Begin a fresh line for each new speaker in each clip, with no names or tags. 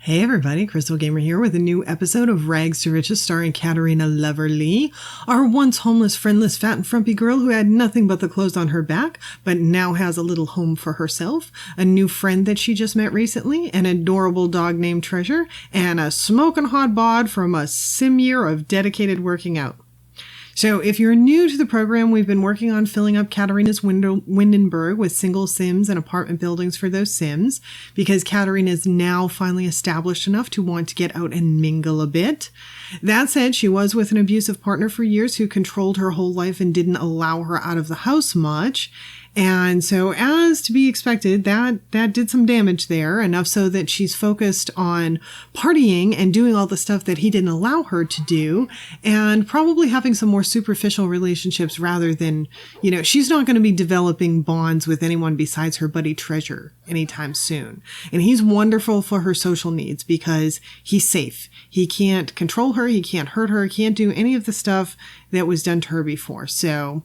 Hey everybody, Krystal Gamer here with a new episode of Rags to Riches starring Katerina Loverly, our once homeless, friendless, fat and frumpy girl who had nothing but the clothes on her back, but now has a little home for herself, a new friend that she just met recently, an adorable dog named Treasure, and a smoking hot bod from a sim year of dedicated working out. So if you're new to the program, we've been working on filling up Katerina's Windenburg with single sims and apartment buildings for those sims, because Katerina is now finally established enough to want to get out and mingle a bit. That said, she was with an abusive partner for years who controlled her whole life and didn't allow her out of the house much. And so, as to be expected, that did some damage there, enough so that she's focused on partying and doing all the stuff that he didn't allow her to do, and probably having some more superficial relationships rather than, she's not going to be developing bonds with anyone besides her buddy Treasure anytime soon. And he's wonderful for her social needs because he's safe. He can't control her, he can't hurt her, he can't do any of the stuff that was done to her before. So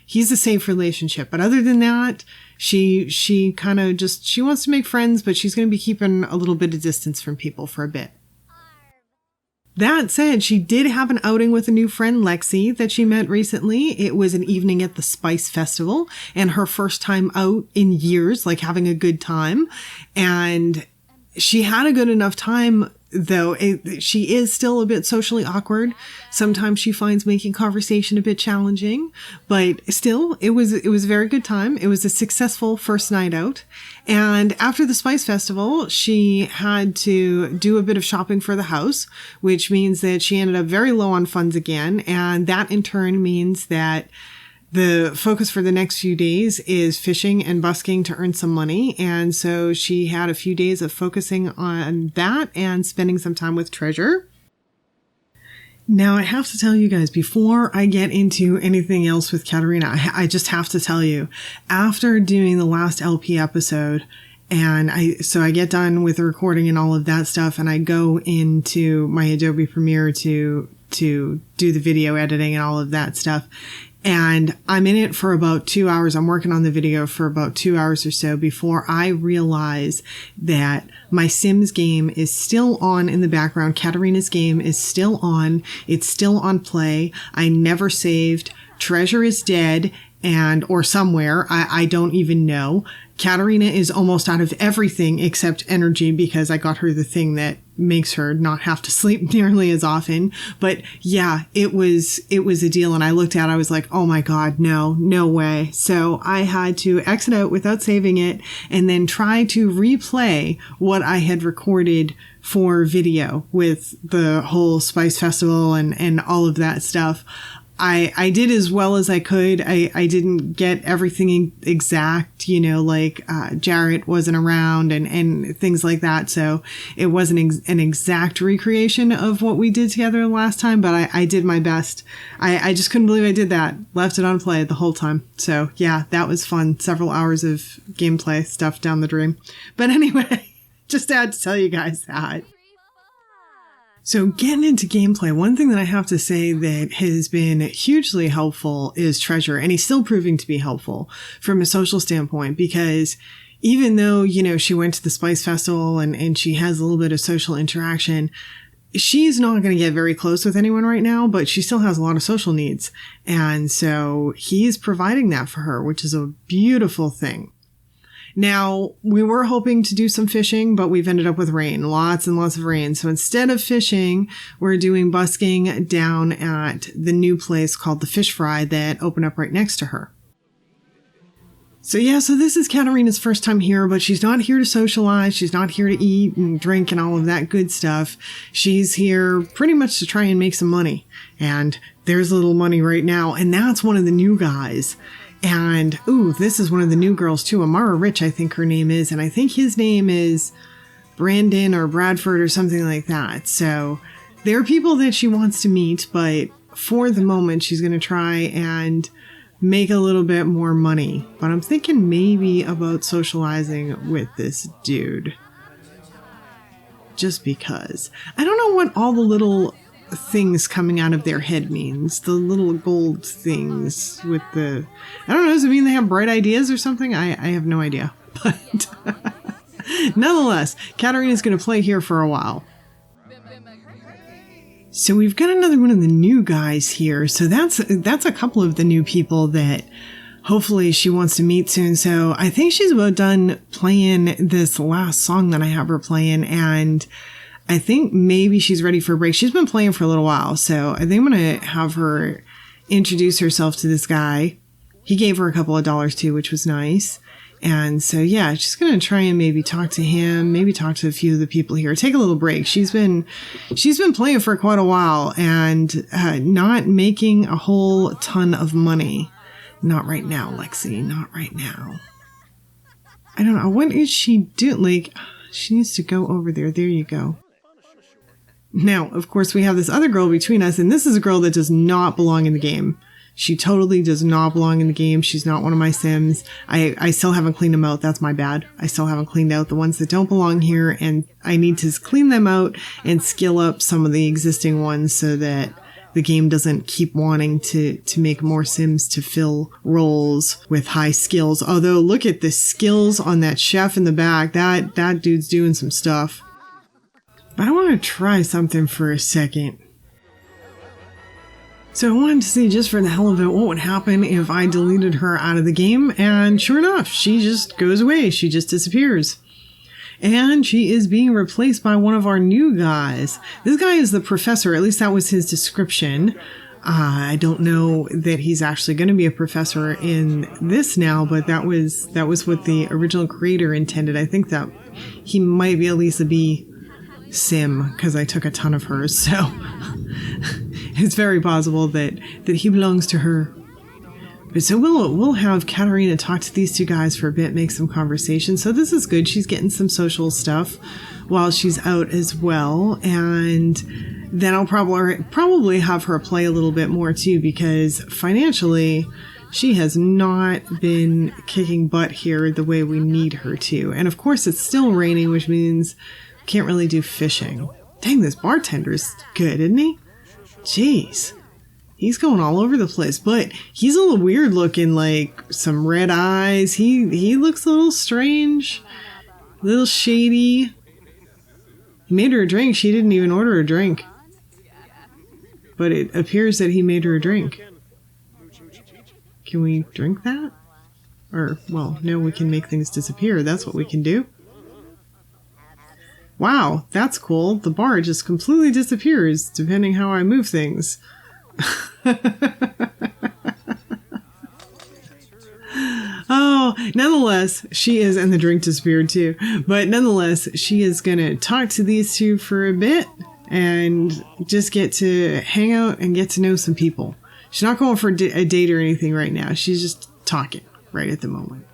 he's a safe relationship. But other than that, she kind of she wants to make friends, but she's going to be keeping a little bit of distance from people for a bit. That said, she did have an outing with a new friend, Lexi, that she met recently. It was an evening at the Spice Festival and her first time out in years, like having a good time. And she had a good enough time, though she is still a bit socially awkward. Sometimes she finds making conversation a bit challenging, but still, it was a very good time. It was a successful first night out. And after the Spice Festival, she had to do a bit of shopping for the house, which means that she ended up very low on funds again. And that in turn means that the focus for the next few days is fishing and busking to earn some money. And so she had a few days of focusing on that and spending some time with Treasure. Now, I have to tell you guys, before I get into anything else with Katerina, I just have to tell you, after doing the last LP episode, and I get done with the recording and all of that stuff, and I go into my Adobe Premiere to do the video editing and all of that stuff. And I'm in it for about 2 hours. I'm working on the video for about 2 hours or so before I realize that my Sims game is still on in the background. Katerina's game is still on. It's still on play. I never saved. Treasure is dead or somewhere. I don't even know. Katerina is almost out of everything except energy because I got her the thing that makes her not have to sleep nearly as often. But yeah, it was a deal. And I looked at it, I was like, oh my God, no way. So I had to exit out without saving it and then try to replay what I had recorded for video with the whole Spice Festival and all of that stuff. I did as well as I could. I didn't get everything exact, like Jarrett wasn't around and things like that. So it wasn't an exact recreation of what we did together last time, but I did my best. I just couldn't believe I did that. Left it on play the whole time. So yeah, that was fun. Several hours of gameplay stuff down the drain. But anyway, just had to tell you guys that. So getting into gameplay, one thing that I have to say that has been hugely helpful is Treasure, and he's still proving to be helpful from a social standpoint because even though, she went to the Spice Festival and she has a little bit of social interaction, she's not going to get very close with anyone right now, but she still has a lot of social needs. And so he's providing that for her, which is a beautiful thing. Now, we were hoping to do some fishing, but we've ended up with rain, lots and lots of rain. So instead of fishing, we're doing busking down at the new place called the Fish Fry that opened up right next to her. So this is Katerina's first time here, but she's not here to socialize. She's not here to eat and drink and all of that good stuff. She's here pretty much to try and make some money. And there's a little money right now. And that's one of the new guys. And, this is one of the new girls too. Amara Rich, I think her name is. And I think his name is Brandon or Bradford or something like that. So there are people that she wants to meet, but for the moment, she's going to try and make a little bit more money. But I'm thinking maybe about socializing with this dude. Just because. I don't know what all the little things coming out of their head means. The little gold things with I don't know, does it mean they have bright ideas or something? I have no idea. But Nonetheless, Katerina's going to play here for a while. So we've got another one of the new guys here. So that's a couple of the new people that hopefully she wants to meet soon. So I think she's about done playing this last song that I have her playing, and I think maybe she's ready for a break. She's been playing for a little while, so I think I'm going to have her introduce herself to this guy. He gave her a couple of dollars too, which was nice. And so, yeah, she's going to try and maybe talk to him, maybe talk to a few of the people here. Take a little break. She's been playing for quite a while and not making a whole ton of money. Not right now, Lexi. Not right now. I don't know. What is she doing? Like, she needs to go over there. There you go. Now, of course, we have this other girl between us, and this is a girl that does not belong in the game. She totally does not belong in the game. She's not one of my Sims. I still haven't cleaned them out. That's my bad. I still haven't cleaned out the ones that don't belong here, and I need to clean them out and skill up some of the existing ones so that the game doesn't keep wanting to make more Sims to fill roles with high skills. Although, look at the skills on that chef in the back. That dude's doing some stuff. But I want to try something for a second. So I wanted to see, just for the hell of it, what would happen if I deleted her out of the game. And sure enough, she just goes away. She just disappears. And she is being replaced by one of our new guys. This guy is the professor. At least that was his description. I don't know that he's actually going to be a professor in this now, but that was what the original creator intended. I think that he might be at least a B Sim, because I took a ton of hers, so it's very possible that he belongs to her. But so we'll have Katerina talk to these two guys for a bit, make some conversation. So this is good. She's getting some social stuff while she's out as well. And then I'll probably have her play a little bit more too, because financially she has not been kicking butt here the way we need her to. And of course it's still raining, which means we can't really do fishing. Dang, this bartender's good, isn't he? Jeez. He's going all over the place, but he's a little weird looking, like some red eyes. He looks a little strange, a little shady. He made her a drink. She didn't even order a drink. But it appears that he made her a drink. Can we drink that? Or, well, no, we can make things disappear. That's what we can do. Wow, that's cool. The bar just completely disappears depending how I move things. Oh, nonetheless, she is, and the drink disappeared too, but nonetheless, she is gonna talk to these two for a bit and just get to hang out and get to know some people. She's not going for a date or anything right now. She's just talking right at the moment.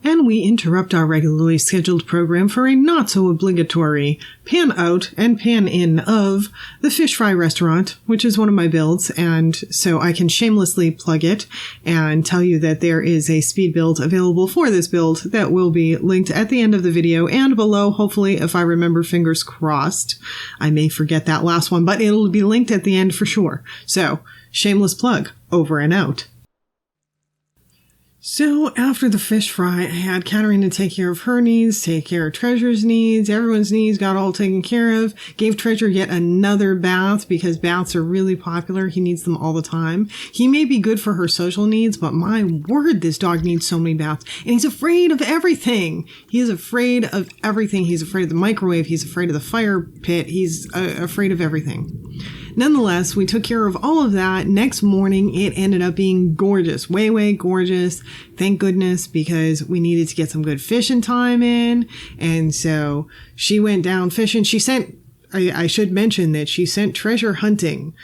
And we interrupt our regularly scheduled program for a not-so-obligatory pan-out and pan-in of the Fish Fry restaurant, which is one of my builds, and so I can shamelessly plug it and tell you that there is a speed build available for this build that will be linked at the end of the video and below. Hopefully, if I remember, fingers crossed. I may forget that last one, but it'll be linked at the end for sure. So, shameless plug, over and out. So after the fish fry, I had Katerina take care of her needs, take care of Treasure's needs, everyone's needs got all taken care of, gave Treasure yet another bath because baths are really popular. He needs them all the time. He may be good for her social needs, but my word, this dog needs so many baths. And he's afraid of everything. He is afraid of everything. He's afraid of the microwave. He's afraid of the fire pit. He's afraid of everything. Nonetheless, we took care of all of that. Next morning, it ended up being gorgeous. Way, way gorgeous. Thank goodness, because we needed to get some good fishing time in. And so she went down fishing. She sent, I should mention that she sent Treasure hunting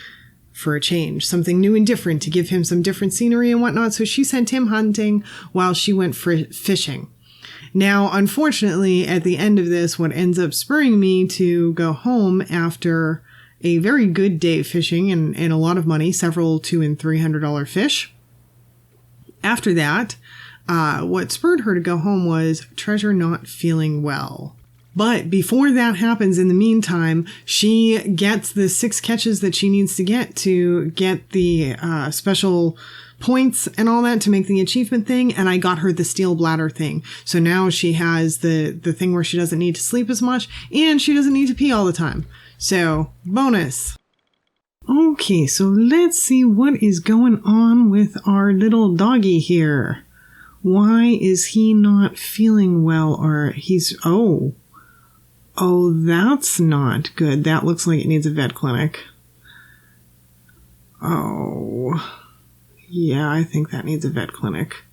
for a change, something new and different to give him some different scenery and whatnot. So she sent him hunting while she went fishing. Now, unfortunately, at the end of this, what ends up spurring me to go home after a very good day fishing and a lot of money, several $200 and $300 fish. After that, what spurred her to go home was Treasure not feeling well. But before that happens, in the meantime, she gets the 6 catches that she needs to get the special points and all that to make the achievement thing, and I got her the steel bladder thing. So now she has the thing where she doesn't need to sleep as much, and she doesn't need to pee all the time. So, bonus. Okay, so let's see what is going on with our little doggy here. Why is he not feeling well? Or he's... Oh, that's not good. That looks like it needs a vet clinic. Oh... Yeah, I think that needs a vet clinic.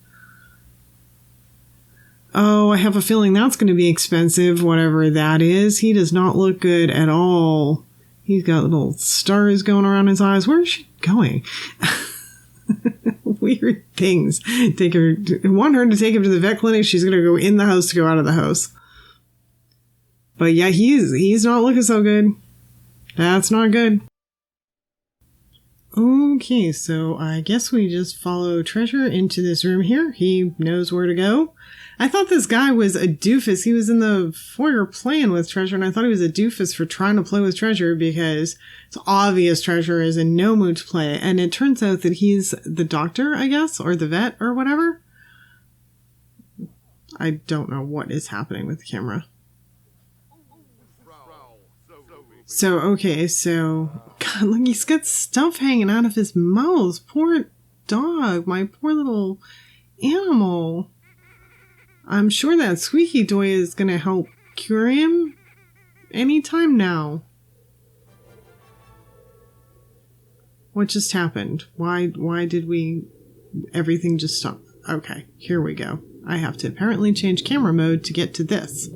Oh, I have a feeling that's going to be expensive, whatever that is. He does not look good at all. He's got little stars going around his eyes. Where is she going? Weird things. Want her to take him to the vet clinic. She's going to go in the house to go out of the house. But yeah, he's not looking so good. That's not good. Okay, so I guess we just follow Treasure into this room here. He knows where to go. I thought this guy was a doofus. He was in the foyer playing with Treasure, and I thought he was a doofus for trying to play with Treasure because it's obvious Treasure is in no mood to play. And it turns out that he's the doctor, I guess, or the vet or whatever. I don't know what is happening with the camera. So, okay, God, look, he's got stuff hanging out of his mouth. Poor dog, my poor little animal. I'm sure that squeaky toy is going to help cure him anytime now. What just happened? Why did everything just stop? Okay, here we go. I have to apparently change camera mode to get to this.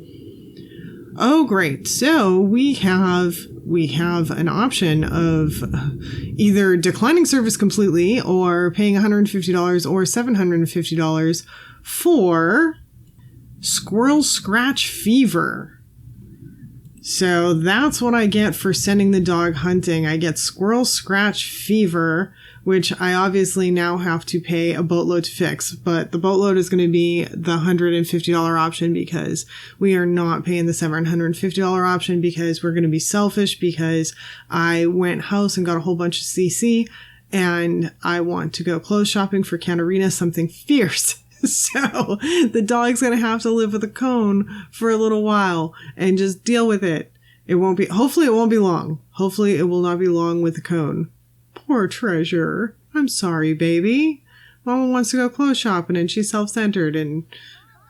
Oh, great. So we have an option of either declining service completely or paying $150 or $750 for squirrel scratch fever. So that's what I get for sending the dog hunting. I get squirrel scratch fever, which I obviously now have to pay a boatload to fix. But the boatload is going to be the $150 option because we are not paying the $750 option because we're going to be selfish because I went house and got a whole bunch of CC and I want to go clothes shopping for Katerina, something fierce. So the dog's going to have to live with a cone for a little while and just deal with it. Hopefully it won't be long. Hopefully it will not be long with the cone. Poor Treasure. I'm sorry, baby. Mama wants to go clothes shopping and she's self-centered and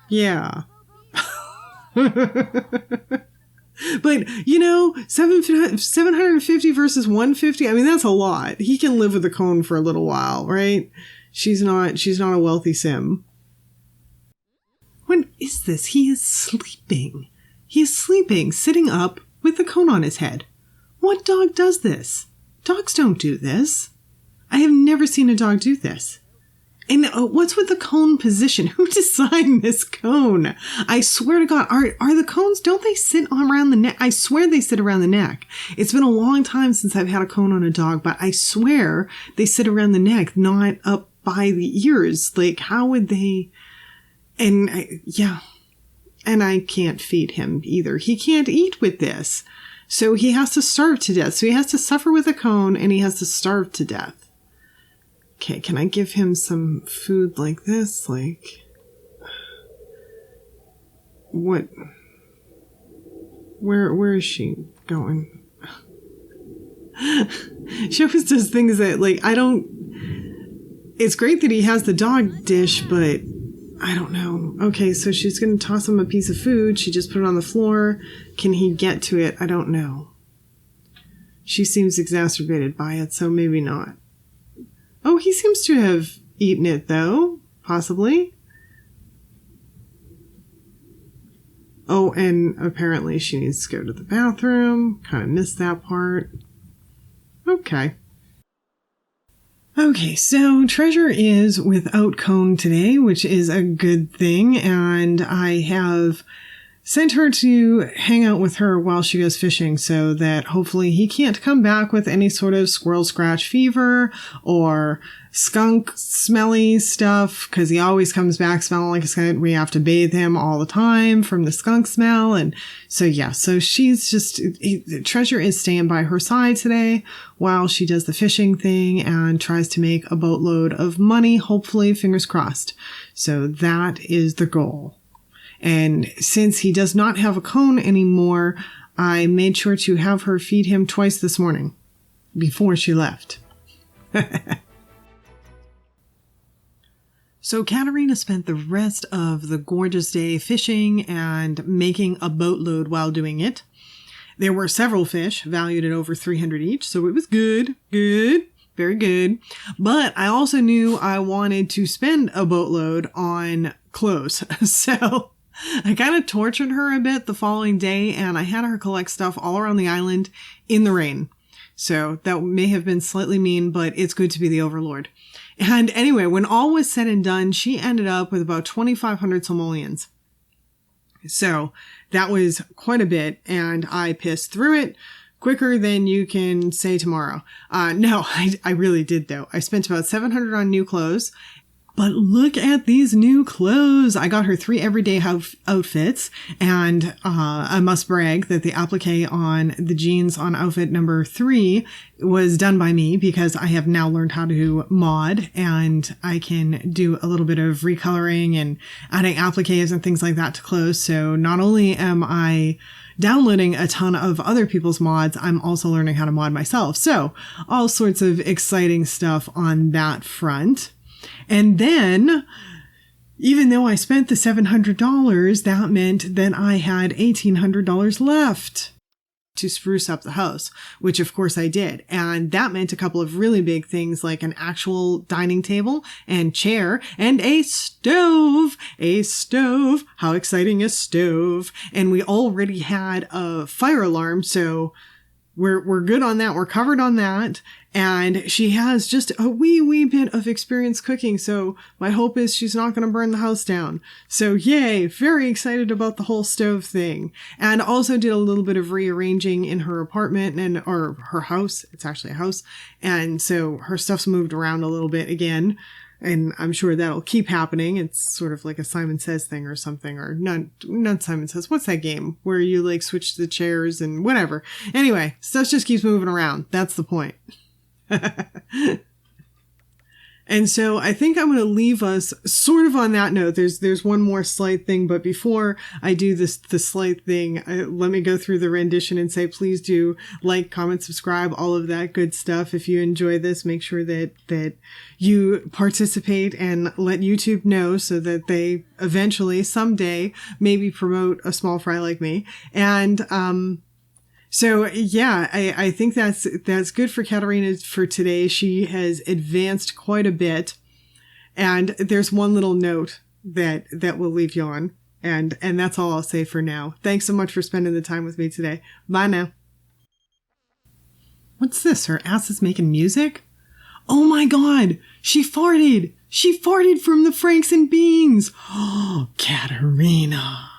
yeah. But, you know, $750 versus $150, I mean, that's a lot. He can live with a cone for a little while, right? She's not a wealthy sim. What is this? He is sleeping. He is sleeping, sitting up with the cone on his head. What dog does this? Dogs don't do this. I have never seen a dog do this. And what's with the cone position? Who designed this cone? I swear to God, are the cones, don't they sit around the neck? I swear they sit around the neck. It's been a long time since I've had a cone on a dog, but I swear they sit around the neck, not up by the ears. Like, how would they... And and I can't feed him either. He can't eat with this. So he has to starve to death. So he has to suffer with a cone and he has to starve to death. Okay, can I give him some food like this? Like, what? Where is she going? She always does things that, like, it's great that he has the dog dish, but I don't know. Okay, so she's going to toss him a piece of food. She just put it on the floor. Can he get to it? I don't know. She seems exacerbated by it, so maybe not. Oh, he seems to have eaten it, though. Possibly. Oh, and apparently she needs to go to the bathroom. Kind of missed that part. Okay. Okay, so Treasure is without cone today, which is a good thing, and I have sent her to hang out with her while she goes fishing so that hopefully he can't come back with any sort of squirrel scratch fever or skunk smelly stuff, because he always comes back smelling like a skunk. We have to bathe him all the time from the skunk smell. And so she's just, Treasure is staying by her side today while she does the fishing thing and tries to make a boatload of money, hopefully, fingers crossed. So that is the goal. And since he does not have a cone anymore, I made sure to have her feed him twice this morning before she left. So Katerina spent the rest of the gorgeous day fishing and making a boatload while doing it. There were several fish valued at over 300 each, so it was good, very good. But I also knew I wanted to spend a boatload on clothes. So I kind of tortured her a bit the following day, and I had her collect stuff all around the island in the rain. So that may have been slightly mean, but it's good to be the overlord. And anyway, when all was said and done, she ended up with about 2,500 simoleons. So that was quite a bit, and I pissed through it quicker than you can say tomorrow. No, I really did, though. I spent about 700 on new clothes. But look at these new clothes. I got her 3 everyday outfits, and I must brag that the applique on the jeans on outfit number 3 was done by me, because I have now learned how to mod, and I can do a little bit of recoloring and adding appliques and things like that to clothes. So not only am I downloading a ton of other people's mods, I'm also learning how to mod myself. So all sorts of exciting stuff on that front. And then, even though I spent the $700, that meant that I had $1,800 left to spruce up the house, which of course I did. And that meant a couple of really big things, like an actual dining table and chair and a stove. A stove. How exciting, a stove. And we already had a fire alarm, so we're good on that. We're covered on that. And she has just a wee bit of experience cooking. So my hope is she's not going to burn the house down. So yay, very excited about the whole stove thing. And also did a little bit of rearranging in her apartment or her house. It's actually a house. And so her stuff's moved around a little bit again. And I'm sure that'll keep happening. It's sort of like a Simon Says thing or something, or not Simon Says. What's that game where you like switch the chairs and whatever? Anyway, stuff just keeps moving around. That's the point. And so I think I'm going to leave us sort of on that note. There's one more slight thing, but before I do the slight thing, let me go through the rendition and say, please do like, comment, subscribe, all of that good stuff. If you enjoy this, make sure that you participate and let YouTube know so that they eventually, someday, maybe promote a small fry like me. And, so yeah, I think that's good for Katerina for today. She has advanced quite a bit, and there's one little note that we'll leave you on, and that's all I'll say for now. Thanks so much for spending the time with me today. Bye now. What's this? Her ass is making music? Oh my God! She farted! She farted from the Franks and Beans! Oh, Katerina.